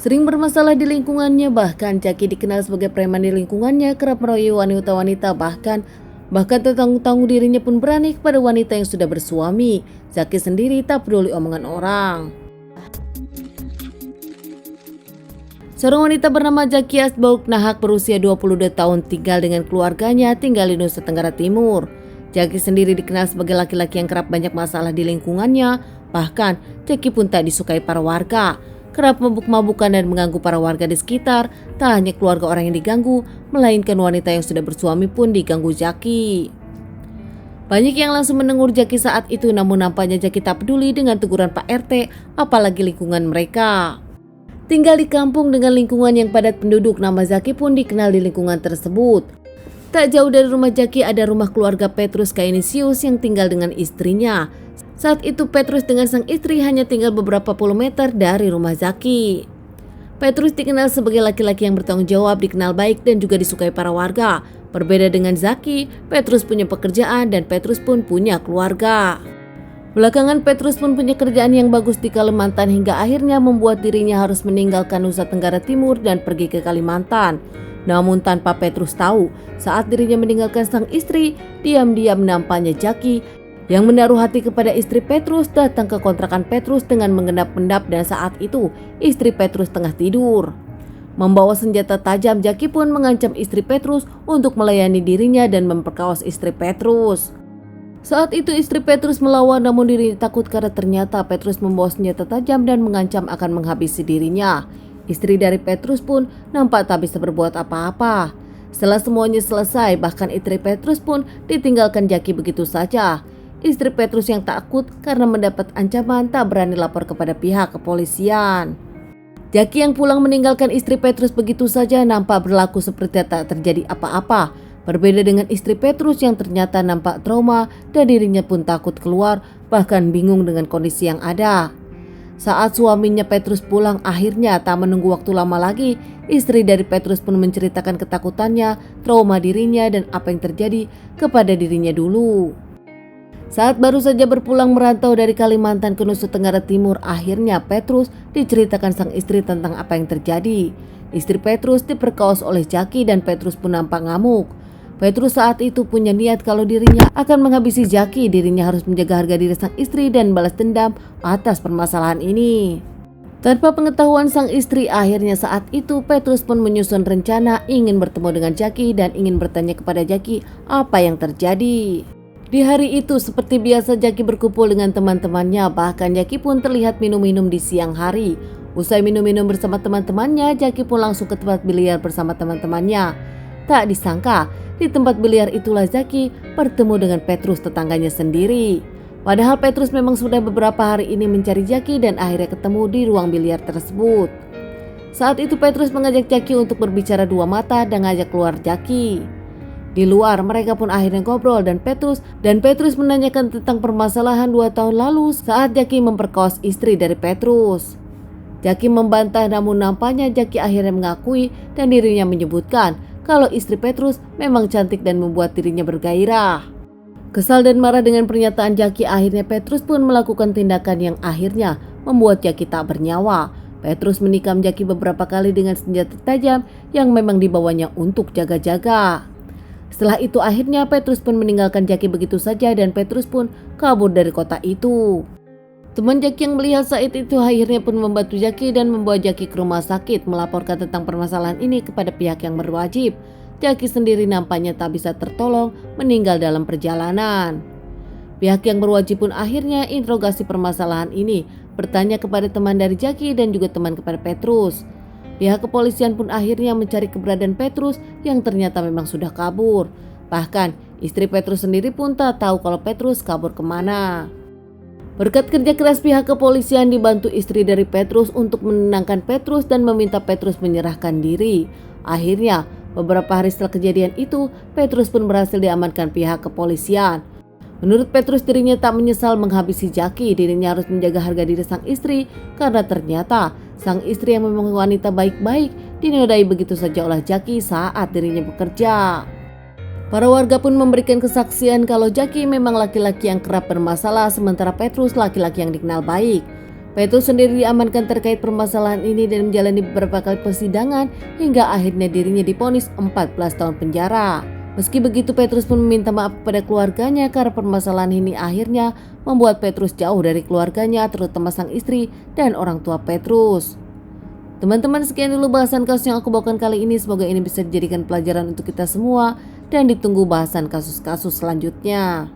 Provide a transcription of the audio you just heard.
Sering bermasalah di lingkungannya, bahkan Jaki dikenal sebagai preman di lingkungannya, kerap meroyoi wanita-wanita, bahkan tanggung-tanggung dirinya pun berani kepada wanita yang sudah bersuami. Zaki sendiri tak peduli omongan orang. Seorang wanita bernama Jaki Asbauk Nahak berusia 22 tahun tinggal dengan keluarganya tinggal di Nusa Tenggara Timur. Jaki sendiri dikenal sebagai laki-laki yang kerap banyak masalah di lingkungannya. Bahkan Jaki pun tak disukai para warga. Kerap mabuk-mabukan dan mengganggu para warga di sekitar. Tak hanya keluarga orang yang diganggu, melainkan wanita yang sudah bersuami pun diganggu Jaki. Banyak yang langsung menegur Jaki saat itu, namun nampaknya Jaki tak peduli dengan teguran Pak RT, apalagi lingkungan mereka. Tinggal di kampung dengan lingkungan yang padat penduduk, nama Zaki pun dikenal di lingkungan tersebut. Tak jauh dari rumah Jaki ada rumah keluarga Petrus Kainisius yang tinggal dengan istrinya. Saat itu Petrus dengan sang istri hanya tinggal beberapa puluh meter dari rumah Zaki. Petrus dikenal sebagai laki-laki yang bertanggung jawab, dikenal baik dan juga disukai para warga. Berbeda dengan Zaki, Petrus punya pekerjaan dan Petrus pun punya keluarga. Belakangan Petrus pun punya kerjaan yang bagus di Kalimantan hingga akhirnya membuat dirinya harus meninggalkan Nusa Tenggara Timur dan pergi ke Kalimantan. Namun tanpa Petrus tahu, saat dirinya meninggalkan sang istri, diam-diam nampaknya Jaki yang menaruh hati kepada istri Petrus datang ke kontrakan Petrus dengan mengendap-endap, dan saat itu istri Petrus tengah tidur. Membawa senjata tajam, Jaki pun mengancam istri Petrus untuk melayani dirinya dan memperkaos istri Petrus. Saat itu istri Petrus melawan, namun dirinya takut karena ternyata Petrus membawa senjata tajam dan mengancam akan menghabisi dirinya. Istri dari Petrus pun nampak tak bisa berbuat apa-apa. Setelah semuanya selesai, bahkan istri Petrus pun ditinggalkan Jaki begitu saja. Istri Petrus yang takut karena mendapat ancaman tak berani lapor kepada pihak kepolisian. Jaki yang pulang meninggalkan istri Petrus begitu saja nampak berlaku seperti tak terjadi apa-apa. Berbeda dengan istri Petrus yang ternyata nampak trauma dan dirinya pun takut keluar, bahkan bingung dengan kondisi yang ada. Saat suaminya Petrus pulang, akhirnya tak menunggu waktu lama lagi, istri dari Petrus pun menceritakan ketakutannya, trauma dirinya dan apa yang terjadi kepada dirinya dulu. Saat baru saja berpulang merantau dari Kalimantan ke Nusa Tenggara Timur, akhirnya Petrus diceritakan sang istri tentang apa yang terjadi. Istri Petrus diperkaos oleh Jaki dan Petrus pun nampak ngamuk. Petrus saat itu punya niat kalau dirinya akan menghabisi Jaki. Dirinya harus menjaga harga diri sang istri dan balas dendam atas permasalahan ini. Tanpa pengetahuan sang istri, akhirnya saat itu Petrus pun menyusun rencana ingin bertemu dengan Jaki dan ingin bertanya kepada Jaki apa yang terjadi. Di hari itu seperti biasa Jaki berkumpul dengan teman-temannya, bahkan Jaki pun terlihat minum-minum di siang hari. Usai minum-minum bersama teman-temannya, Jaki pun langsung ke tempat biliar bersama teman-temannya. Tak disangka, di tempat biliar itulah Jaki bertemu dengan Petrus, tetangganya sendiri. Padahal Petrus memang sudah beberapa hari ini mencari Jaki dan akhirnya ketemu di ruang biliar tersebut. Saat itu Petrus mengajak Jaki untuk berbicara dua mata dan ngajak keluar Jaki. Di luar mereka pun akhirnya ngobrol dan Petrus menanyakan tentang permasalahan 2 tahun lalu saat Jaki memperkaos istri dari Petrus. Jaki membantah, namun nampaknya Jaki akhirnya mengakui dan dirinya menyebutkan kalau istri Petrus memang cantik dan membuat dirinya bergairah. Kesal dan marah dengan pernyataan Jaki, akhirnya Petrus pun melakukan tindakan yang akhirnya membuat Jaki tak bernyawa. Petrus menikam Jaki beberapa kali dengan senjata tajam yang memang dibawanya untuk jaga-jaga. Setelah itu akhirnya Petrus pun meninggalkan Jaki begitu saja dan Petrus pun kabur dari kota itu. Teman Jaki yang melihat saat itu akhirnya pun membantu Jaki dan membawa Jaki ke rumah sakit, melaporkan tentang permasalahan ini kepada pihak yang berwajib. Jaki sendiri nampaknya tak bisa tertolong, meninggal dalam perjalanan. Pihak yang berwajib pun akhirnya interogasi permasalahan ini, bertanya kepada teman dari Jaki dan juga teman kepada Petrus. Pihak kepolisian pun akhirnya mencari keberadaan Petrus yang ternyata memang sudah kabur. Bahkan istri Petrus sendiri pun tak tahu kalau Petrus kabur kemana. Berkat kerja keras pihak kepolisian dibantu istri dari Petrus untuk menenangkan Petrus dan meminta Petrus menyerahkan diri. Akhirnya beberapa hari setelah kejadian itu, Petrus pun berhasil diamankan pihak kepolisian. Menurut Petrus, dirinya tak menyesal menghabisi Jaki. Dirinya harus menjaga harga diri sang istri karena ternyata sang istri yang memang wanita baik-baik dinodai begitu saja oleh Jaki saat dirinya bekerja. Para warga pun memberikan kesaksian kalau Jaki memang laki-laki yang kerap bermasalah, sementara Petrus laki-laki yang dikenal baik. Petrus sendiri diamankan terkait permasalahan ini dan menjalani beberapa kali persidangan hingga akhirnya dirinya divonis 14 tahun penjara. Meski begitu, Petrus pun meminta maaf kepada keluarganya karena permasalahan ini akhirnya membuat Petrus jauh dari keluarganya, terutama sang istri dan orang tua Petrus. Teman-teman, sekian dulu bahasan kasus yang aku bawakan kali ini. Semoga ini bisa dijadikan pelajaran untuk kita semua dan ditunggu bahasan kasus-kasus selanjutnya.